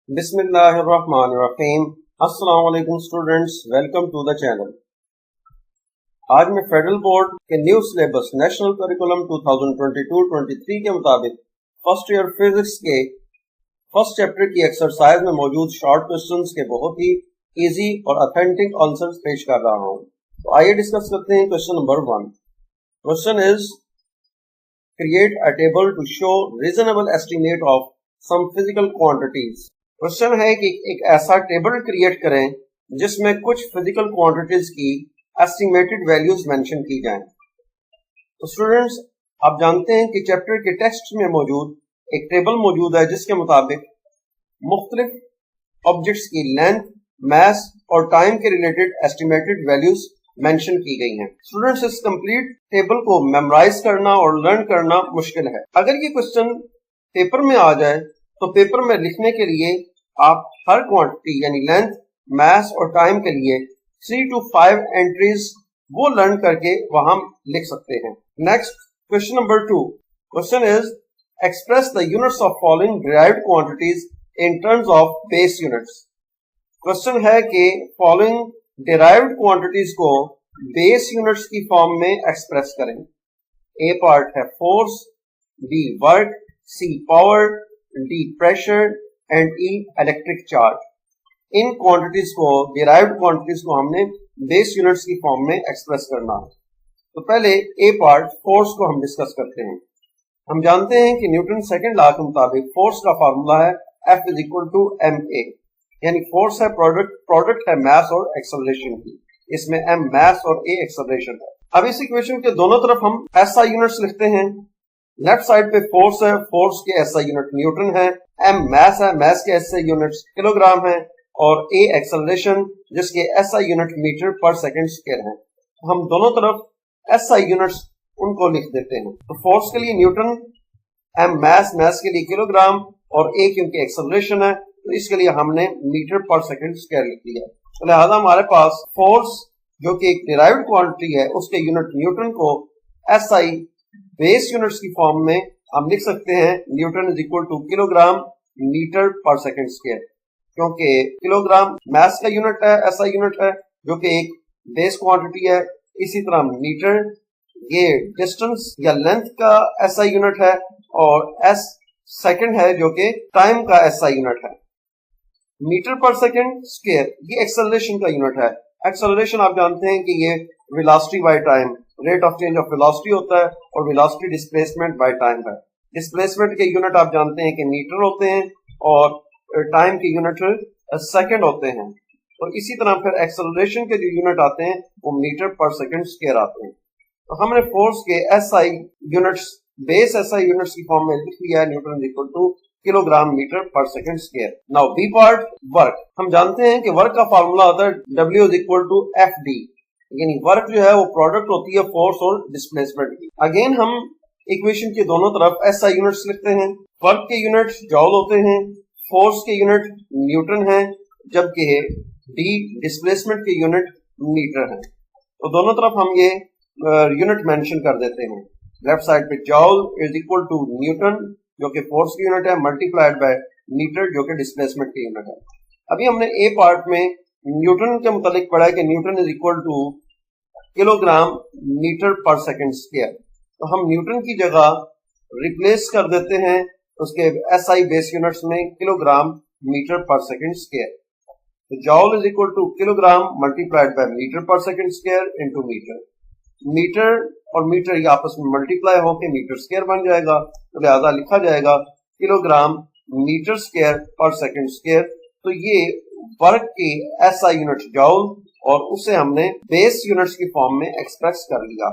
बिस्मिल्लाहिर्रहमानिर्रहीम। अस्सलाम वालेकुम students, welcome to the channel. आज मैं फेडरल बोर्ड के न्यू सिलेबस नेशनल करिकुलम 2022-23 के मुताबिक फर्स्ट ईयर फिजिक्स के फर्स्ट चैप्टर की एक्सरसाइज में मौजूद शॉर्ट क्वेश्चंस के बहुत ही इजी और ऑथेंटिक आंसर्स पेश कर रहा हूं। तो आइए डिस्कस करते हैं question number 1। Question is create a table to show reasonable estimate of some physical quantities. Question है कि एक ऐसा टेबल क्रिएट करें जिसमें कुछ फिजिकल क्वांटिटीज की एस्टिमेटेड वैल्यूज मेंशन की जाएं। तो स्टूडेंट्स, आप जानते हैं कि चैप्टर के टेक्स्ट में मौजूद एक टेबल मौजूद है जिसके मुताबिक मुख्तलिफ ऑब्जेक्ट्स की लेंथ, मास और टाइम के रिलेटेड एस्टिमेटेड वैल्यूज मेंशन की गई हैं। स्टूडेंट्स, इस कंप्लीट टेबल को मेमोराइज करना और लर्न करना मुश्किल है। अगर ये क्वेश्चन पेपर में आ जाए तो पेपर में लिखने के लिए आप हर क्वांटिटी यानी लेंथ, मास और टाइम के लिए 3 to 5 एंट्रीज वो लर्न करके वहां लिख सकते हैं। Next question number 2। Question is express the units of following derived quantities in terms of base units. Question है कि फॉलोइंग डिराइव्ड क्वांटिटीज को बेस यूनिट्स की फॉर्म में एक्सप्रेस करें। ए पार्ट है force, B work, C power, D pressure and E electric charge. इन quantities को, derived quantities को हमने बेस यूनिट्स की फॉर्म में एक्सप्रेस करना है। तो पहले ए पार्ट फोर्स को हम डिस्कस करते हैं। हम जानते हैं कि न्यूटन सेकंड लॉ के मुताबिक फोर्स का फार्मूला है F is equal to ma, यानी फोर्स है प्रोडक्ट है मास और एक्सेलरेशन की। इसमें m मास और a एक्सेलरेशन है। अब इस इक्वेशन के दोनों तरफ हम SI यूनिट्स लिखते हैं। लेफ्ट साइड पे फोर्स है, फोर्स के SI यूनिट न्यूटन है, m मास है, मास के SI यूनिट किलोग्राम है और a एक्सेलरेशन जिसके SI unit metre per second square है। तो हम दोनों तरफ SI यूनिट्स उनको लिख देते हैं। तो फोर्स के लिए न्यूटन, m मास, मास के लिए किलोग्राम और a क्योंकि एक्सेलरेशन है तो इसके लिए हमने मीटर पर सेकंड स्क्वायर लिख दिया। तो लिहाजा हमारे पास फोर्स जो कि एक डिराइव्ड क्वांटिटी है उसके यूनिट न्यूटन को SI बेस यूनिट्स की फॉर्म में हम लिख सकते हैं newton is equal to kilogram metre per second square, क्योंकि किलोग्राम मास का यूनिट है, SI यूनिट है जो कि एक बेस क्वांटिटी है। इसी तरह मीटर ये डिस्टेंस या लेंथ का SI यूनिट है और S सेकंड है जो कि टाइम का SI यूनिट है। मीटर पर सेकंड स्क्वायर ये एक्सेलरेशन का यूनिट है। एक्सेलरेशन आप जानते हैं कि ये velocity by time, rate of change of velocity होता है और वेलोसिटी डिस्प्लेसमेंट बाय टाइम है। डिस्प्लेसमेंट के यूनिट आप जानते हैं कि मीटर होते हैं और टाइम के यूनिट सेकंड होते हैं। तो इसी तरह फिर एक्सेलरेशन के जो यूनिट आते हैं वो मीटर पर सेकंड स्क्वायर आते हैं। तो हमने फोर्स के SI units, base SI units की फॉर्म में लिख लिया है newton is equal to kilogram metre per second square. Now B part work. हम जानते हैं कि वर्क का फार्मूला होता है W is equal to FD, यानी वर्क जो है वो प्रोडक्ट होती है फोर्स और डिस्प्लेसमेंट की। अगेन हम इक्वेशन के दोनों तरफ SI यूनिट्स लिखते हैं। वर्क के यूनिट जॉल होते हैं, फोर्स के यूनिट न्यूटन है, जबकि D डिस्प्लेसमेंट के यूनिट मीटर है। तो दोनों तरफ हम ये यूनिट मेंशन कर देते हैं। लेफ्ट साइड पे joule is equal to newton जो कि फोर्स की यूनिट है मल्टीप्लाइड बाय मीटर जो कि डिस्प्लेसमेंट की यूनिट है। अभी हमने ए पार्ट में न्यूटन के मुतालिक पढ़ा है कि newton is equal to kilogram metre per second square. तो हम न्यूटन की जगह रिप्लेस कर देते हैं उसके SI बेस यूनिट्स में kilogram metre per second square. तो joule is equal to kilogram multiplied by metre per second square into metre. Metre और मीटर ये आपस में मल्टीप्लाई होकर मीटर स्क्वायर बन जाएगा। तो लिहाजा लिखा जाएगा kilogram metre square per second square. तो ये वर्क की SI यूनिट जॉल और उसे हमने बेस यूनिट्स की फॉर्म में एक्सप्रेस कर लिया।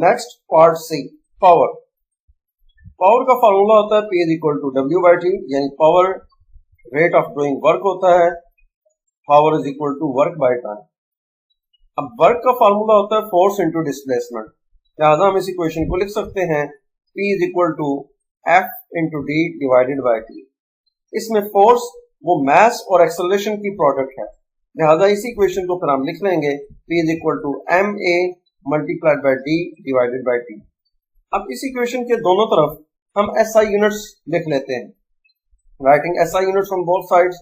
Next part C, power. Power का फार्मूला होता है P is equal to W/T, यानी power rate of doing work होता है, power is equal to work by time. अब वर्क का फार्मूला होता है फोर्स इनटू डिस्प्लेसमेंट। लिहाजा हम इस इक्वेशन को लिख सकते हैं P is equal to F into D divided by T। इसमें फोर्स वो मास और एक्सेलरेशन की प्रोडक्ट है। लिहाजा इस इक्वेशन को फिर हम लिख लेंगे P is equal to ma multiplied by D divided by T। अब इस इक्वेशन के दोनों तरफ हम SI यूनिट्स लिख लेते हैं। Writing SI units on both sides.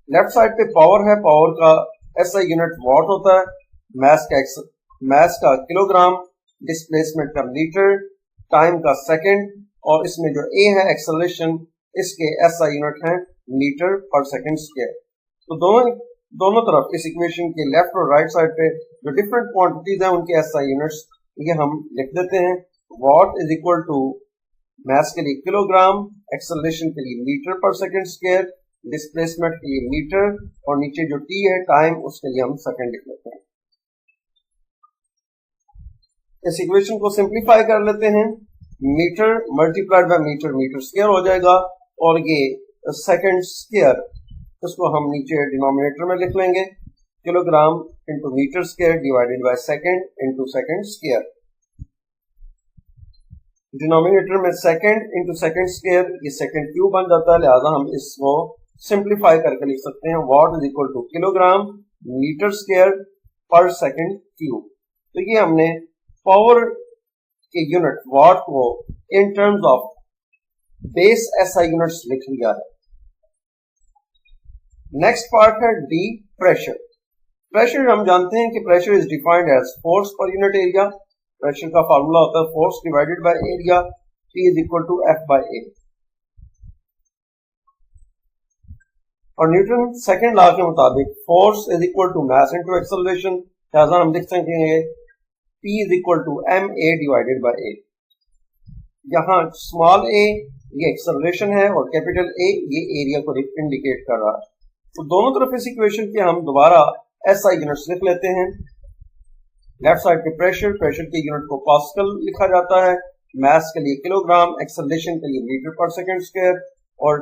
Left side पे पावर है, पावर का एसआई यूनिट वॉट होता है, मास का किलोग्राम, डिस्प्लेसमेंट का मीटर, टाइम का सेकंड, और इसमें जो ए है एक्सेलरेशन, इसके एसआई यूनिट है मीटर पर सेकंड स्क्वायर। तो दोनों तरफ इस इक्वेशन के लेफ्ट और राइट साइड पे जो डिफरेंट क्वांटिटीज हैं उनके एसआई यूनिट्स ये हम लिख देते हैं। Watt is equal to mass के लिए किलोग्राम, एक्सेलरेशन के लिए metre per second square, displacement के लिए मीटर, और नीचे जो टी है टाइम उसके लिए हम सेकंड लिख लेते हैं। इस इक्वेशन को सिंप्लीफाई कर लेते हैं। Metre multiplied by metre, metre square हो जाएगा, और ये सेकंड स्क्वायर इसको हम नीचे डिनोमिनेटर में लिख लेंगे, kilogram into metre square divided by second into second square. Denominator में सेकंड इंटू सेकंड स्क्वायर, ये सेकंड क्यूब बन जाता है, लिहाजा हम इसको सिंप्लीफाई करके लिख सकते हैं। Watt is equal to kilogram metre square per second cube. तो ये हमने पावर के यूनिट वॉट को in terms of base SI units लिख लिया है। नेक्स्ट पार्ट है डी, प्रेशर। प्रेशर हम जानते हैं कि pressure is defined as force per unit area. Pressure का फार्मूला होता है force divided by area, T is equal to F by A। और न्यूटन सेकंड लॉ के मुताबिक force is equal to mass into acceleration, लिहाजा हम लिख सकेंगे P is equal to ma divided by A। यहाँ स्मॉल a ये acceleration है और कैपिटल A ये एरिया को इंडिकेट कर रहा है। तो दोनों तरफ इस इक्वेशन के हम दोबारा एसआई यूनिट्स लिख लेते हैं। लेफ्ट साइड पे प्रेशर, प्रेशर के यूनिट को पास्कल लिखा जाता है, मास के लिए किलोग्राम, एक्सेलरेशन के लिए मीटर पर सेकंड स्क्वायर, और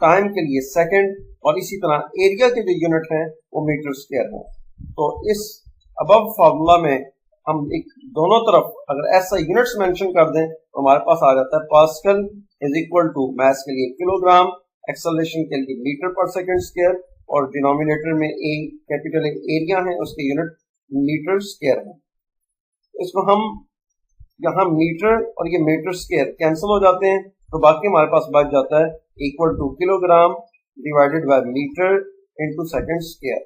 टाइम के लिए सेकंड, और इसी तरह एरिया के जो यूनिट हैं वो मीटर स्क्वायर है। तो इस अबव फार्मूला में हम एक दोनों तरफ अगर एसआई यूनिट्स मेंशन कर दें तो हमारे पास आ जाता है pascal is equal to mass के लिए किलोग्राम, एक्सेलरेशन के लिए मीटर पर सेकंड स्क्वायर, और डिनोमिनेटर में ए कैपिटल एरिया है उसके यूनिट मीटर स्क्वायर है। इसको हम यहाँ मीटर और ये मीटर स्क्वायर कैंसिल हो जाते हैं, तो बाकी हमारे पास बच जाता है equal to kilogram divided by metre into second square.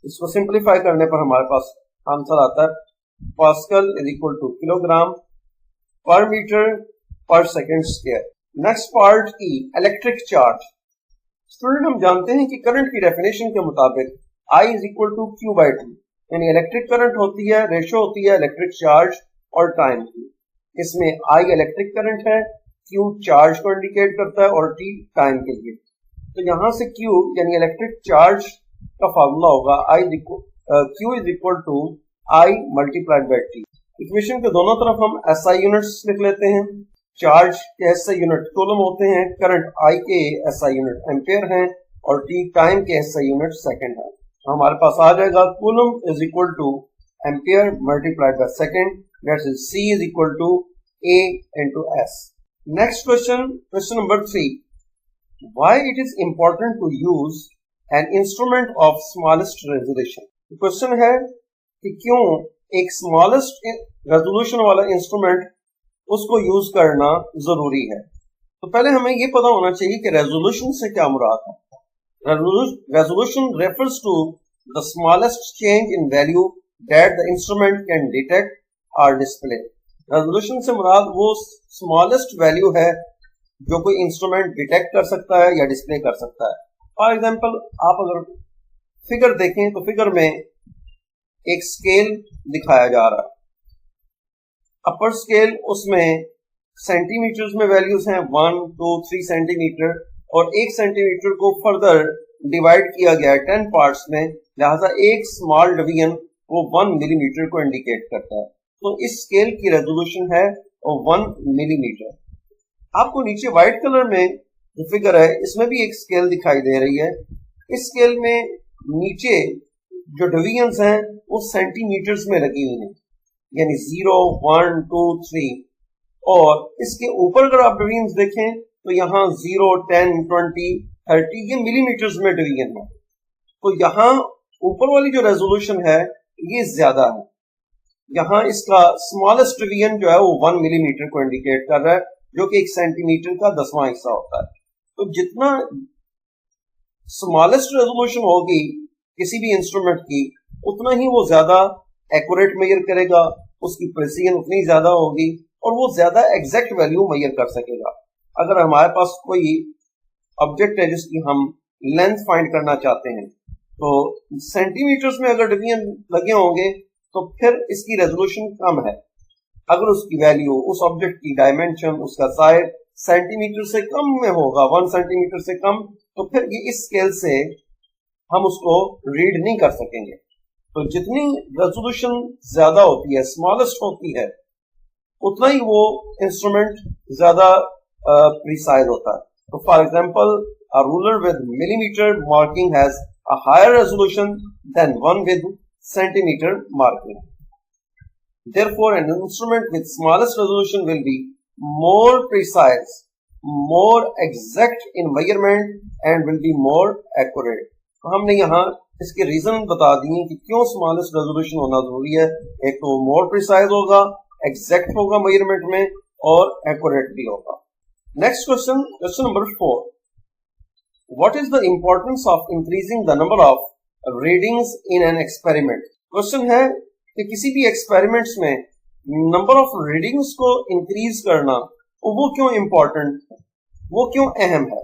इसको सिंप्लीफाई करने पर हमारे पास आंसर आता है pascal is equal to kilogram per metre per second square. Next part की इलेक्ट्रिक चार्ज। स्टूडेंट हम जानते हैं कि करंट की डेफिनेशन के मुताबिक I is equal to Q by T, यानी इलेक्ट्रिक करंट होती है रेशो होती है इलेक्ट्रिक चार्ज और टाइम की। इसमें I इलेक्ट्रिक करंट है, Q चार्ज को इंडिकेट करता है और T टाइम के लिए। तो यहां से Q यानी इलेक्ट्रिक चार्ज का फार्मूला होगा Q is equal to I multiplied by T। Equation के दोनों तरफ हम SI यूनिट्स लिख लेते हैं। चार्ज के SI यूनिट कूलम होते हैं, करंट I के SI यूनिट एम्पेयर हैं, और T टाइम के SI यूनिट सेकंड है। तो हमारे पास आ जाएगा coulomb is equal to ampere multiplied by second, that is C is equal to A into S। Next question, question number 3, why it is important to use an instrument of smallest resolution. Question है कि क्यों एक smallest resolution वाला instrument उसको use करना जरूरी है। तो पहले हमें ये पता होना चाहिए कि रेजोल्यूशन से क्या मुराद है। Resolution refers to the smallest change in value that the instrument can detect or display. Resolution से मुराद वो स्मॉलेस्ट वैल्यू है जो कोई इंस्ट्रूमेंट डिटेक्ट कर सकता है या डिस्प्ले कर सकता है। फॉर एग्जाम्पल आप अगर फिगर देखें तो फिगर में एक स्केल दिखाया जा रहा है, अपर स्केल, उसमें सेंटीमीटर्स में वैल्यूज हैं 1, 2, 3 सेंटीमीटर, और 1 सेंटीमीटर को फर्दर डिवाइड किया गया है 10 पार्ट्स में, लिहाजा एक स्मॉल डिवीजन वो 1 मिलीमीटर को इंडिकेट करता है। तो इस स्केल की रेजोल्यूशन है 1 मिलीमीटर। आपको नीचे व्हाइट कलर में जो फिगर है इसमें भी एक स्केल दिखाई दे रही है। इस स्केल में नीचे जो डिवीजन्स हैं वो सेंटीमीटर्स में लगी हुई हैं, यानी 0, 1, 2, 3, और इसके ऊपर अगर आप डिवीजन देखें तो यहाँ 0, 10, 20, 30 ये मिलीमीटर्स में डिवीजन है। तो यहाँ ऊपर वाली जो रेजोल्यूशन है ये ज्यादा है, यहाँ इसका स्मॉलेस्ट डिवीजन जो है वो 1 मिलीमीटर को इंडिकेट कर रहा है, जो कि 1 सेंटीमीटर का 10वां हिस्सा होता है। तो जितना स्मॉलेस्ट रेजोल्यूशन होगी किसी भी इंस्ट्रूमेंट की, उतना ही वो ज्यादा एक्यूरेट मेजर करेगा, उसकी प्रेसिजन उतनी ज्यादा होगी और वो ज्यादा एग्जैक्ट वैल्यू मेजर कर सकेगा। अगर हमारे पास कोई ऑब्जेक्ट है जिसकी हम लेंथ फाइंड करना चाहते हैं, तो सेंटीमीटर्स में अगर डिवीजन लगे होंगे तो फिर इसकी रेजोल्यूशन कम है। अगर उसकी वैल्यू, उस ऑब्जेक्ट की डायमेंशन, उसका साइज सेंटीमीटर से कम में होगा, 1 सेंटीमीटर से कम, तो फिर ये इस स्केल से हम उसको रीड नहीं कर सकेंगे। तो जितनी रेजोल्यूशन ज्यादा होती है, स्मॉलेस्ट होती है, उतना ही वो इंस्ट्रूमेंट ज्यादा प्रिसाइज होता है। तो for example, a ruler with millimeter marking has a higher resolution than one with centimeter marking. Therefore, an instrument with smallest resolution will be more precise, more exact in measurement and will be more accurate. तो हमने यहाँ इसके reason बता दिए कि क्यों smallest resolution होना जरूरी है। एक तो मोर प्रिसाइज होगा, एग्जैक्ट होगा मेजरमेंट में और एक्यूरेट भी होगा। Next question, question number 4, What is the importance of increasing the number of readings in an experiment? Question है कि किसी भी एक्सपेरिमेंट्स में नंबर ऑफ रीडिंग्स को इंक्रीज करना वो क्यों इंपॉर्टेंट, वो क्यों अहम है।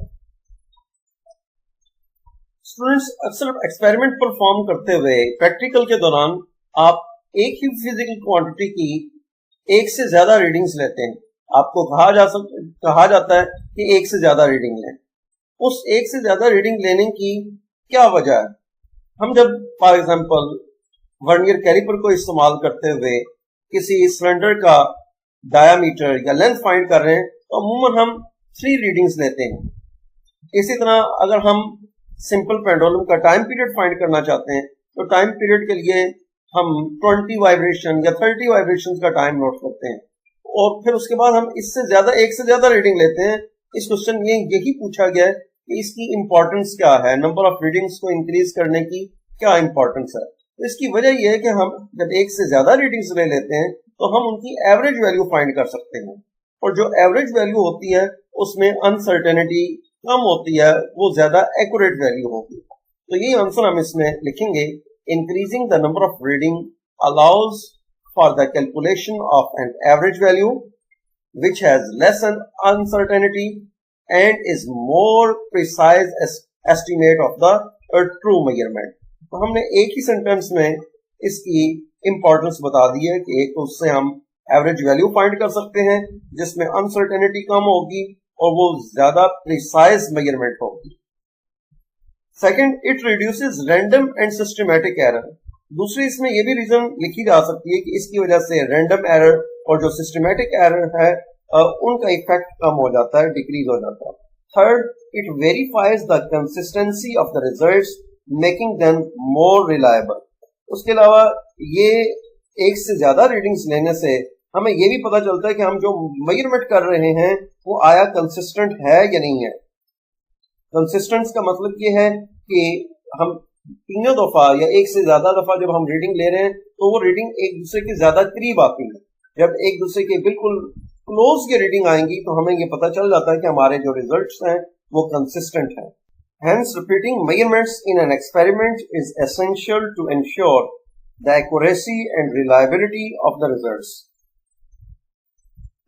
स्टूडेंट्स, अक्सर एक्सपेरिमेंट परफॉर्म करते हुए प्रैक्टिकल के दौरान आप एक ही फिजिकल क्वांटिटी की एक से ज्यादा रीडिंग्स लेते हैं। आपको कहा जाता है कि एक से ज्यादा रीडिंग लें। उस एक से ज्यादा रीडिंग लेने की क्या वजह है? हम जब फॉर एग्जांपल वर्नियर कैलिपर को इस्तेमाल करते हुए किसी सिलेंडर का डायामीटर या लेंथ फाइंड कर रहे हैं तो अमूमन हम 3 रीडिंग्स लेते हैं। इसी तरह अगर हम सिंपल पेंडुलम का टाइम पीरियड फाइंड करना चाहते हैं तो टाइम पीरियड के लिए हम 20 वाइब्रेशन या 30 वाइब्रेशन का टाइम नोट करते हैं और फिर उसके बाद हम इससे ज्यादा, एक से ज्यादा रीडिंग लेते हैं। इस क्वेश्चन में यही पूछा गया है कि इसकी इंपॉर्टेंस क्या है, नंबर ऑफ रीडिंग्स को इंक्रीज करने की क्या इंपॉर्टेंस है। तो इसकी वजह यह है कि हम जब एक से ज्यादा रीडिंग्स ले लेते हैं तो हम उनकी एवरेज वैल्यू फाइंड कर सकते हैं और जो एवरेज वैल्यू होती है उसमें अनसर्टेनिटी कम होती है, वो ज्यादा एक्यूरेट वैल्यू होगी। तो यही आंसर हम इसमें लिखेंगे। Increasing the number of reading allows for the calculation of an average value which has less uncertainty and is more precise estimate of the true measurement. तो हमने एक ही सेंटेंस में इसकी इंपॉर्टेंस बता दी है कि एक तो उससे हम एवरेज वैल्यू फाइंड कर सकते हैं जिसमें अनसर्टेनिटी कम होगी और वो ज्यादा प्रिसाइज मेजरमेंट होगी। Second, it reduces random and systematic error. दूसरी इसमें यह भी रीजन लिखी जा सकती है कि इसकी वजह से रैंडम एरर और जो सिस्टमैटिक एरर है उनका इफेक्ट कम हो जाता है, डिक्रीज हो जाता है। Third, it verifies the consistency of the results making them more reliable. उसके अलावा ये एक से ज्यादा रीडिंग्स लेने से हमें ये भी पता चलता है कि हम जो मेजरमेंट कर रहे हैं वो आया कंसिस्टेंट है या नहीं है। कंसिस्टेंस का मतलब ये है कि हम तीनों दफा या एक से ज्यादा दफा जब हम रीडिंग ले रहे हैं तो वो रीडिंग एक दूसरे के ज्यादा करीब आती है। जब एक दूसरे के बिल्कुल क्लोज की रीडिंग आएंगी तो हमें ये पता चल जाता है कि हमारे जो रिजल्ट्स हैं वो कंसिस्टेंट हैं। Hence, repeating measurements in an experiment is essential to ensure the accuracy and reliability of the results.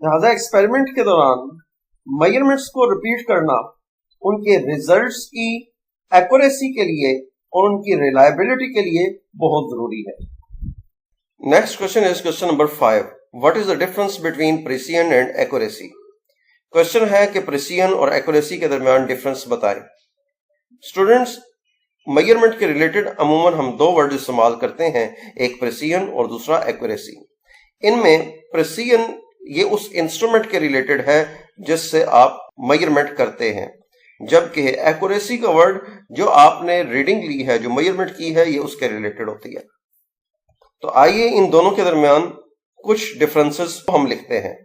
लिहाजा एक्सपेरिमेंट के दौरान मेजरमेंट्स को रिपीट करना उनके रिजल्ट्स की एक्यूरेसी के लिए और उनकी रिलायबिलिटी के लिए बहुत जरूरी है। Next question is question number 5. What is the difference between precision and accuracy? Question है कि प्रिसीजन और एक्यूरेसी के दरमियान डिफरेंस बताएं। स्टूडेंट्स, मेजरमेंट के रिलेटेड अमूमन हम 2 वर्ड इस्तेमाल करते हैं, एक प्रिसीजन और दूसरा एक्यूरेसी। इनमें प्रिसीजन ये उस इंस्ट्रूमेंट के रिलेटेड है जिससे आप मेजरमेंट करते हैं, जबकि एक्यूरेसी का वर्ड जो आपने रीडिंग ली है, जो मेजरमेंट की है, ये उसके रिलेटेड होती है। तो आइए इन दोनों के दरमियान कुछ डिफरेंसेस हम लिखते हैं।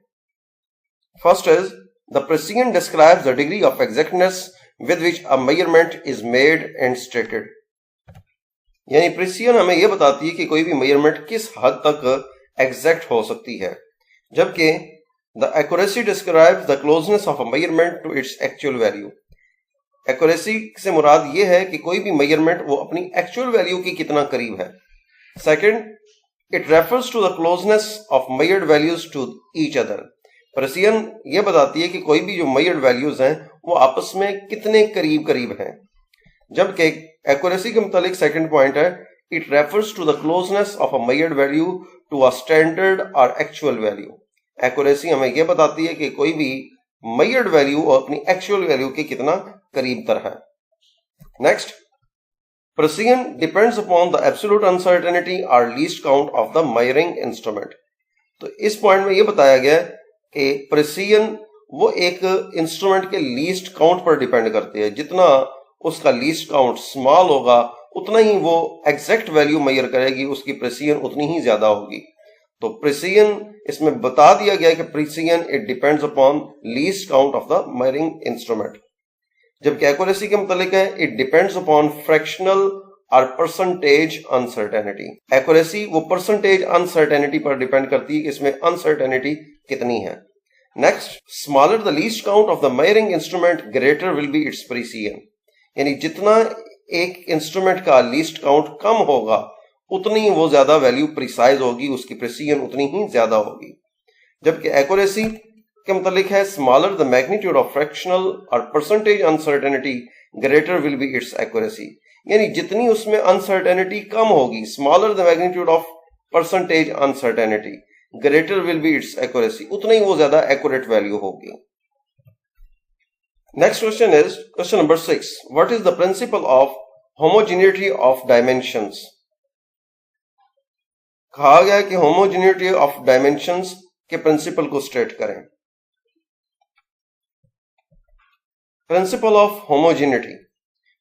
First is the precision describes the degree of exactness with which a measurement is made and stated. यानी प्रिसीजन हमें यह बताती है कि कोई भी मेजरमेंट किस हद तक एग्जैक्ट हो सकती है, जबकि the accuracy describes the closeness of a measurement to its actual value. Accuracy से मुराद ये है कि कोई भी मेजरमेंट वो अपनी एक्चुअल वैल्यू की कितना करीब है। Second, it refers to the closeness of measured values to each other. Precision ये बताती है कि कोई भी जो मेजर्ड वैल्यूज हैं वो आपस में कितने करीब करीब हैं। जबकि एक्यूरेसी के मुतालिक सेकंड पॉइंट है, it refers to the closeness of a measured value to a standard or actual value. Accuracy हमें यह बताती है कि कोई भी मेजर्ड वैल्यू और अपनी एक्चुअल वैल्यू के कितना करीब तर है। Next, precision depends upon the absolute uncertainty और least count of the measuring instrument. तो इस पॉइंट में यह बताया गया कि प्रेसिजन वो एक इंस्ट्रूमेंट के लीस्ट काउंट पर डिपेंड करती है। जितना उसका लीस्ट काउंट स्मॉल होगा उतना ही वो एग्जैक्ट वैल्यू मेजर करेगी, उसकी प्रेसिजन उतनी ही ज्यादा होगी। तो प्रेसिजन इसमें बता दिया गया कि precision it depends upon least count of the measuring instrument. जबकि एक्यूरेसी के मुतालिक है, इट डिपेंड्स अपॉन फ्रैक्शनल और परसेंटेज अनसर्टेनिटी। एक्यूरेसी वो परसेंटेज अनसर्टेनिटी पर डिपेंड करती है कि इसमें अनसर्टेनिटी कितनी है। Next, smaller the least count of the measuring instrument greater will be it's precision. यानी जितना एक इंस्ट्रूमेंट का लीस्ट काउंट कम होगा उतनी वो ज्यादा वैल्यू प्रिसाइज होगी, उसकी प्रेसिजन उतनी ही ज्यादा होगी। जबकि एक्यूरेसी के मुतालिक है, smaller the magnitude of fractional और percentage uncertainty greater will be its accuracy. यानी जितनी उसमें अनसर्टेनिटी कम होगी, smaller the magnitude of percentage uncertainty greater will be its accuracy, उतना ही वो ज्यादा एक्यूरेट वैल्यू होगी। Next question is question number 6, what is the principle of homogeneity of dimensions. कहा गया कि होमोजेनिटी ऑफ डायमेंशंस के प्रिंसिपल को स्टेट करें। Principle of homogeneity.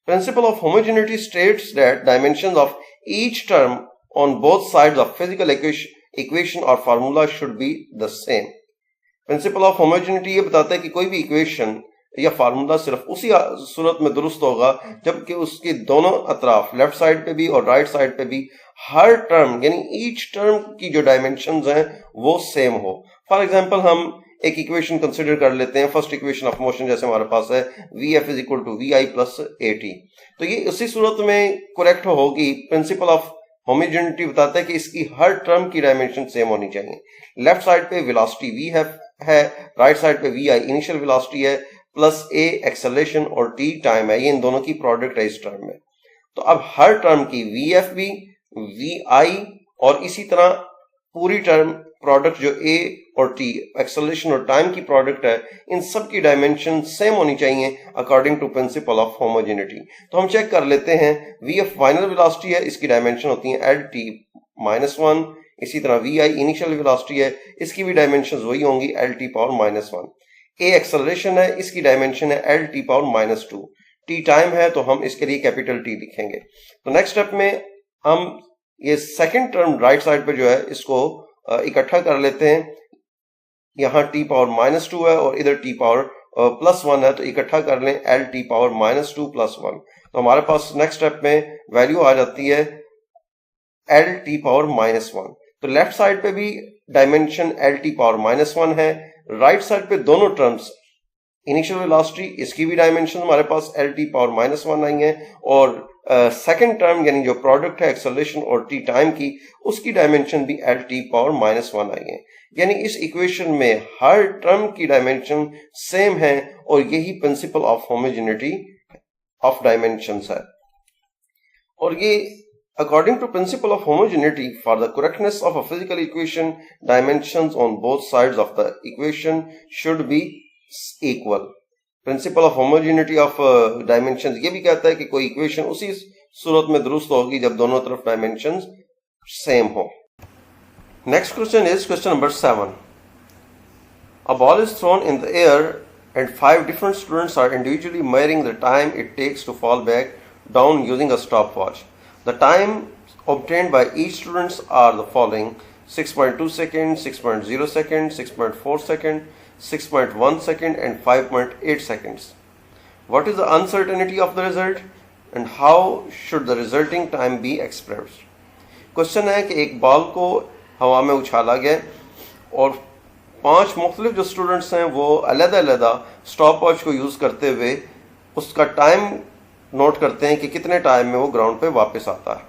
Principal of homogeneity states that dimensions of each term on both sides of physical equation और formula should be the same. Principle of homogeneity ये बताता है कि कोई भी इक्वेशन या फार्मूला सिर्फ उसी सूरत में दुरुस्त होगा जबकि उसके दोनों अतराफ लेफ्ट साइड पे भी और राइट साइड पे भी हर टर्म यानी ईच टर्म की जो डायमेंशंस हैं वो सेम हो। फॉर एग्जांपल हम एक इक्वेशन कंसिडर कर लेते हैं, फर्स्ट इक्वेशन ऑफ मोशन जैसे हमारे पास है Vf is equal to VI plus AT। तो ये उसी सूरत में करेक्ट होगी। प्रिंसिपल ऑफ होमोजेनिटी बताता है कि इसकी हर टर्म की डायमेंशन सेम होनी चाहिए। लेफ्ट साइड पे वेलोसिटी V है, राइट साइड पे VI इनिशियल वेलोसिटी है, प्लस A एक्सेलरेशन और T टाइम है। ये इन दोनों की प्रोडक्ट है इस टर्म में। तो अब हर टर्म की Vf भी, VI और इसी तरह पूरी टर्म प्रोडक्ट जो A और T एक्सेलरेशन और टाइम की प्रोडक्ट है, इन सब की डायमेंशन सेम होनी चाहिए according to principle of homogeneity. तो हम चेक कर लेते हैं, Vf फाइनल वेलोसिटी है, इसकी डायमेंशन होती है LT-1। इसी तरह VI इनिशियल वेलोसिटी है, इसकी भी डायमेंशन वही होंगी LT⁻⁻1। A एक्सेलरेशन है, इसकी डायमेंशन है LT⁻⁻2। T टाइम है तो हम इसके लिए कैपिटल T लिखेंगे। तो नेक्स्ट स्टेप में हम ये सेकंड टर्म राइट साइड पे जो है इसको इकट्ठा कर लेते हैं। यहाँ T⁻⁻2 है और इधर T⁻+1 है, तो इकट्ठा कर लें LT⁻⁻2+1। तो हमारे पास नेक्स्ट स्टेप में वैल्यू आ जाती है LT⁻⁻1। तो लेफ्ट साइड पे भी डायमेंशन LT⁻⁻1 है, राइट साइड पे दोनों टर्म्स इनिशियल वेलोसिटी इसकी भी डायमेंशन हमारे पास LT⁻⁻1 आई है और सेकंड टर्म यानी जो प्रोडक्ट है एक्सेलरेशन और T टाइम की, उसकी डायमेंशन भी LT⁻⁻1 आई है। यानी इस इक्वेशन में हर टर्म की डायमेंशन सेम है और यही principal of homogeneity of dimensions है। और ये according to principle of homogeneity, for the correctness of a physical equation, dimensions on both sides of the equation should be equal. Principle of homogeneity of dimensions ये भी कहता है कि कोई equation उसी सूरत में दुरुस्त होगी जब दोनों तरफ डायमेंशंस सेम हो। Next question is question number 7. A ball is thrown in the air and 5 different students are individually measuring the time it takes to fall back down using a stopwatch. The time obtained by each student are the following: 6.2 seconds, 6.0 seconds, 6.4 seconds, 6.1 second and 5.8 seconds. What is the uncertainty of the result and how should the resulting time be expressed? Question है कि एक ball को हवा में उछाला गया और 5 मुख्तलिफ जो स्टूडेंट्स हैं वो अलग-अलग स्टॉप वॉच को यूज करते हुए उसका टाइम नोट करते हैं कि कितने टाइम में वो ग्राउंड पे वापस आता है,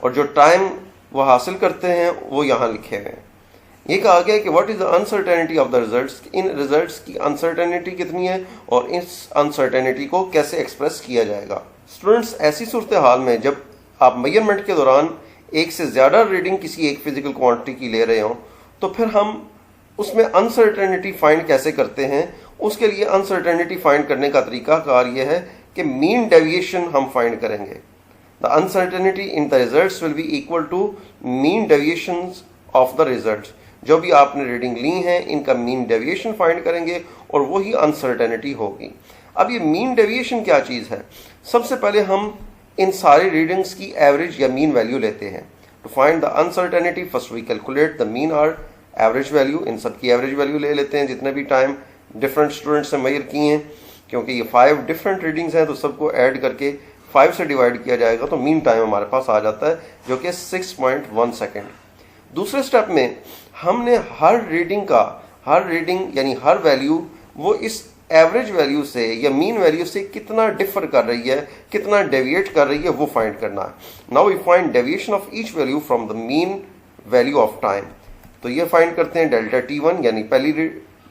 और जो टाइम वो हासिल करते हैं वो यहाँ लिखे हुए हैं। ये कहा गया कि what is the uncertainty of the results, in results की अनसर्टेनिटी कितनी है और इस अनसर्टेनिटी को कैसे एक्सप्रेस किया जाएगा। स्टूडेंट्स, ऐसी सूरत हाल में जब आप मेजरमेंट के दौरान एक से ज़्यादा रीडिंग किसी एक फिजिकल क्वांटिटी की ले रहे हो, तो फिर हम उसमें अनसर्टेनिटी फाइंड कैसे करते हैं। उसके लिए अनसर्टेनिटी फाइंड करने का तरीका कार ये है कि मीन डेविएशन हम फाइंड करेंगे। The uncertainty in the results will be equal to mean deviations of the results. जो भी आपने रीडिंग ली हैं इनका मीन डेविएशन फाइंड करेंगे और वही अनसर्टेनिटी होगी। अब ये मीन डेविएशन क्या चीज़ है? सबसे पहले हम इन सारी रीडिंग्स की एवरेज या मीन वैल्यू लेते हैं। To find the uncertainty first we calculate the mean or average value. इन सब की एवरेज वैल्यू ले लेते हैं जितने भी टाइम डिफरेंट स्टूडेंट्स से मेजर किए हैं। क्योंकि ये 5 डिफरेंट रीडिंग्स हैं तो सबको ऐड करके 5 से डिवाइड किया जाएगा तो मीन टाइम हमारे पास आ जाता है जो कि 6.1 सेकेंड। दूसरे स्टेप में हमने हर रीडिंग यानी हर वैल्यू वो इस एवरेज वैल्यू से या मीन वैल्यू से कितना डिफर कर रही है, कितना डेविएट कर रही है, वो फाइंड करना है। Now we find deviation of each value from the mean value of time. तो ये फाइंड करते हैं डेल्टा T1 यानी पहली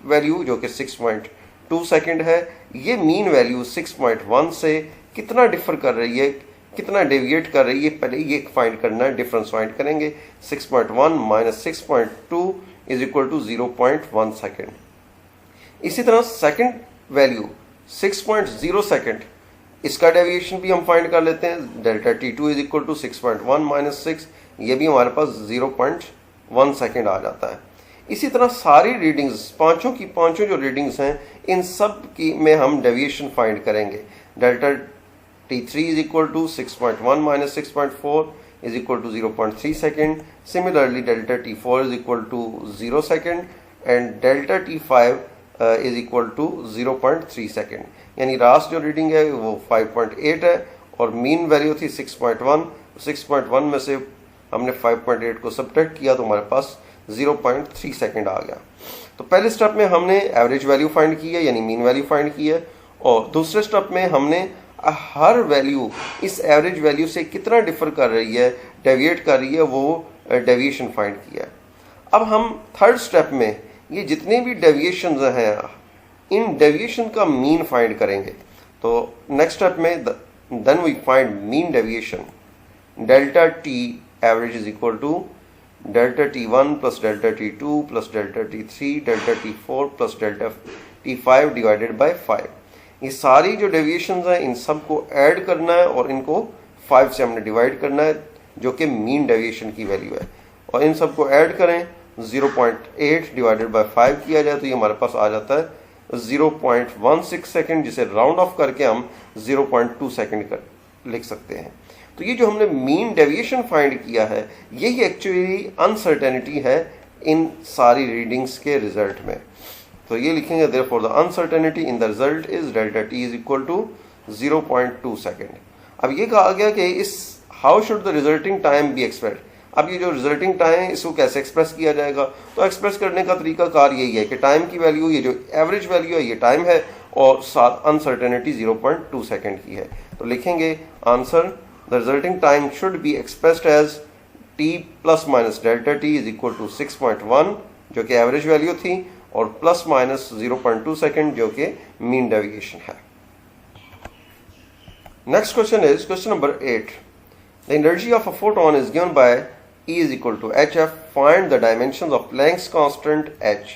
वैल्यू जो कि 6.2 सेकेंड है। ये मीन वैल्यू 6.1 से कितना डिफर कर रही है, कितना डेविएट कर रही है, पहले ये फाइंड करना है। डिफरेंस फाइंड करेंगे। 6.1 minus 6.2 is equal to 0.1 second. इसी तरह सेकंड वैल्यू 6.0 सेकेंड, इसका डेविएशन भी हम फाइंड कर लेते हैं। Delta T2 is equal to 6.1 minus 6, ये भी हमारे पास 0.1 सेकेंड आ जाता है। इसी तरह सारी रीडिंग्स पांचों जो रीडिंग्स हैं इन सब की में हम डेविएशन फाइंड करेंगे। Delta T3 is equal to 6.1 minus 6.4 is equal to 0.3 second. Similarly delta T4 is equal to 0 second and delta T5 is equal to 0.3 second. यानी लास्ट जो रीडिंग है वो 5.8 है और मीन वैल्यू थी 6.1। 6.1 में से हमने 5.8 को सब्ट्रैक्ट किया तो हमारे पास 0.3 सेकेंड आ गया। तो पहले स्टेप में हमने एवरेज वैल्यू फाइंड की है यानी मीन वैल्यू फाइंड की है, और दूसरे स्टेप में हमने हर वैल्यू इस एवरेज वैल्यू से कितना डिफर कर रही है, डेविएट कर रही है, वो डेविएशन फाइंड किया। अब हम थर्ड स्टेप में ये जितने भी डेविएशन हैं इन डेविएशन का मीन फाइंड करेंगे। तो नेक्स्ट स्टेप में then we find mean deviation. Delta T average is equal to delta T1 plus delta T2 plus delta T3 delta T4 plus delta T5 divided by 5। ये सारी जो deviations हैं इन सब को add करना है और इनको 5 से हमने डिवाइड करना है जो कि मीन डेविएशन की वैल्यू है, और इन सब को ऐड करें 0.8 डिवाइडेड बाय 5 किया जाए तो ये हमारे पास आ जाता है 0.16 सेकेंड, जिसे राउंड ऑफ करके हम 0.2 सेकेंड कर लिख सकते हैं। तो ये जो हमने मीन डेविएशन फाइंड किया है यही एक्चुअली अनसर्टेनिटी है इन सारी रीडिंग्स के रिजल्ट में। तो ये लिखेंगे therefore the uncertainty in the result is delta T is equal to 0.2 second. अब ये कहा गया कि इस how should the resulting time be expressed. अब ये जो रिजल्टिंग टाइम है इसको कैसे एक्सप्रेस किया जाएगा, तो एक्सप्रेस करने का तरीका कार यही है कि टाइम की वैल्यू, ये जो एवरेज वैल्यू है ये टाइम है और साथ अनसर्टेनिटी 0.2 सेकेंड की है। तो लिखेंगे answer the resulting time should be expressed as T plus minus delta T is equal to 6.1 जो कि एवरेज वैल्यू थी और प्लस माइनस 0.2 सेकेंड जो कि मीन डेविएशन है। Next question is question number 8। The energy of a photon is given by E is equal to hf. Find the dimensions of Planck's constant h,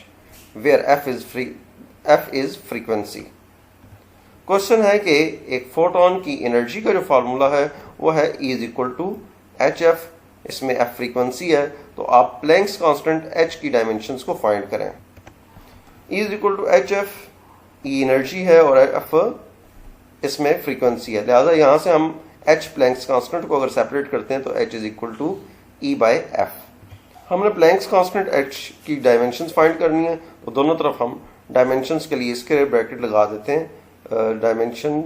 where f is frequency. Question है कि एक photon की energy का जो formula है वो है E is equal to hf, इसमें f फ्रीक्वेंसी है, तो आप प्लैंक्स कांस्टेंट h की डायमेंशंस को फाइंड करें। E is equal to hf, E energy है और f इसमें फ्रीक्वेंसी है, लिहाजा यहाँ से हम h प्लैंक्स कांस्टेंट को अगर सेपरेट करते हैं तो h is equal to E by F. हमने प्लैंक्स कांस्टेंट h की डायमेंशंस फाइंड करनी है, तो दोनों तरफ हम डायमेंशंस के लिए इसके ब्रैकेट लगा देते हैं। Dimension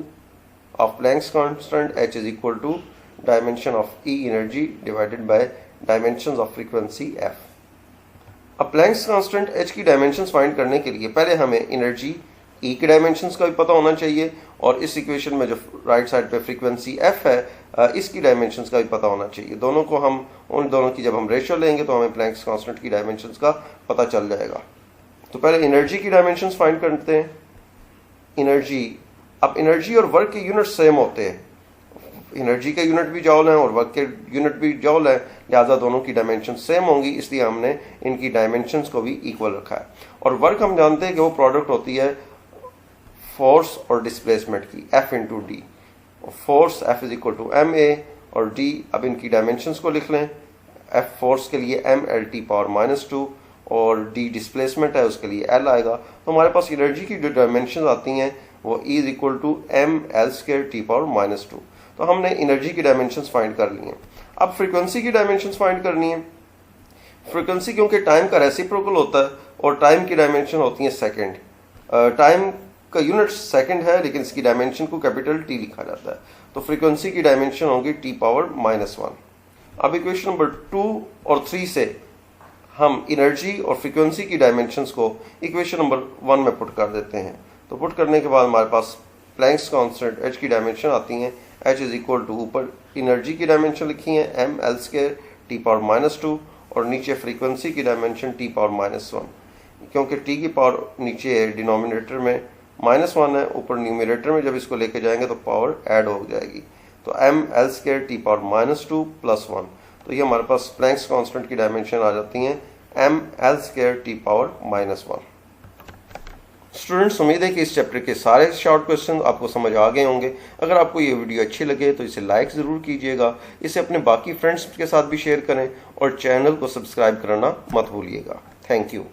of Planck's constant h is equal to dimension of E energy divided by dimensions of frequency f। अब प्लैंक्स कांस्टेंट h की डायमेंशंस फाइंड करने के लिए पहले हमें एनर्जी E के डायमेंशंस का भी पता होना चाहिए और इस इक्वेशन में जो राइट साइड पे फ्रीक्वेंसी एफ है इसकी डायमेंशंस का भी पता होना चाहिए। दोनों को हम उन दोनों की जब हम रेशियो लेंगे तो हमें प्लैंक्स कांस्टेंट की डायमेंशंस का पता चल जाएगा। तो पहले एनर्जी की डायमेंशंस फाइंड करते हैं। एनर्जी, अब एनर्जी और वर्क के यूनिट सेम होते हैं, एनर्जी के यूनिट भी जॉल हैं और वर्क के यूनिट भी जॉल है, लिहाजा दोनों की डायमेंशन सेम होंगी, इसलिए हमने इनकी डायमेंशंस को भी इक्वल रखा है। और वर्क हम जानते हैं कि वो प्रोडक्ट होती है फोर्स और डिस्प्लेसमेंट की, F into D. Force F is equal to M A और D, अब इनकी डायमेंशंस को लिख लें। F फोर्स के लिए m/L(T)⁻², और D डिस्प्लेसमेंट है उसके लिए L आएगा। तो हमारे पास एनर्जी की जो डायमेंशन आती हैं वो E is equal to mL²T⁻²। तो हमने एनर्जी की डायमेंशंस फाइंड कर ली हैं। अब फ्रीक्वेंसी की डायमेंशंस फाइंड करनी है। फ्रीक्वेंसी क्योंकि टाइम का रेसिप्रोकल होता है और टाइम की डायमेंशन होती है सेकंड। टाइम का यूनिट सेकंड है लेकिन इसकी डायमेंशन को कैपिटल T लिखा जाता है, तो फ्रीक्वेंसी की डायमेंशन होगी T⁻⁻1। अब इक्वेशन नंबर 2 और 3 से हम एनर्जी और फ्रीक्वेंसी की डायमेंशंस को इक्वेशन नंबर 1 में पुट कर देते हैं। तो पुट करने के बाद हमारे पास प्लैंक्स कांस्टेंट H की डायमेंशन आती हैं। H इज इक्वल टू, ऊपर एनर्जी की डायमेंशन लिखी है mL²T⁻² और नीचे फ्रीक्वेंसी की डायमेंशन T⁻⁻1। क्योंकि T की पावर नीचे है डिनोमिनेटर में -1 है, ऊपर न्यूमरेटर में जब इसको लेके जाएंगे तो पावर ऐड हो जाएगी, तो mL²T⁻² + 1। तो ये हमारे पास प्लैंक्स कांस्टेंट की डायमेंशन आ जाती हैं mL²T⁻⁻1। स्टूडेंट्स, उम्मीद है कि इस चैप्टर के सारे शॉर्ट क्वेश्चन आपको समझ आ गए होंगे। अगर आपको ये वीडियो अच्छी लगे तो इसे लाइक ज़रूर कीजिएगा, इसे अपने बाकी फ्रेंड्स के साथ भी शेयर करें और चैनल को सब्सक्राइब करना मत भूलिएगा। Thank you.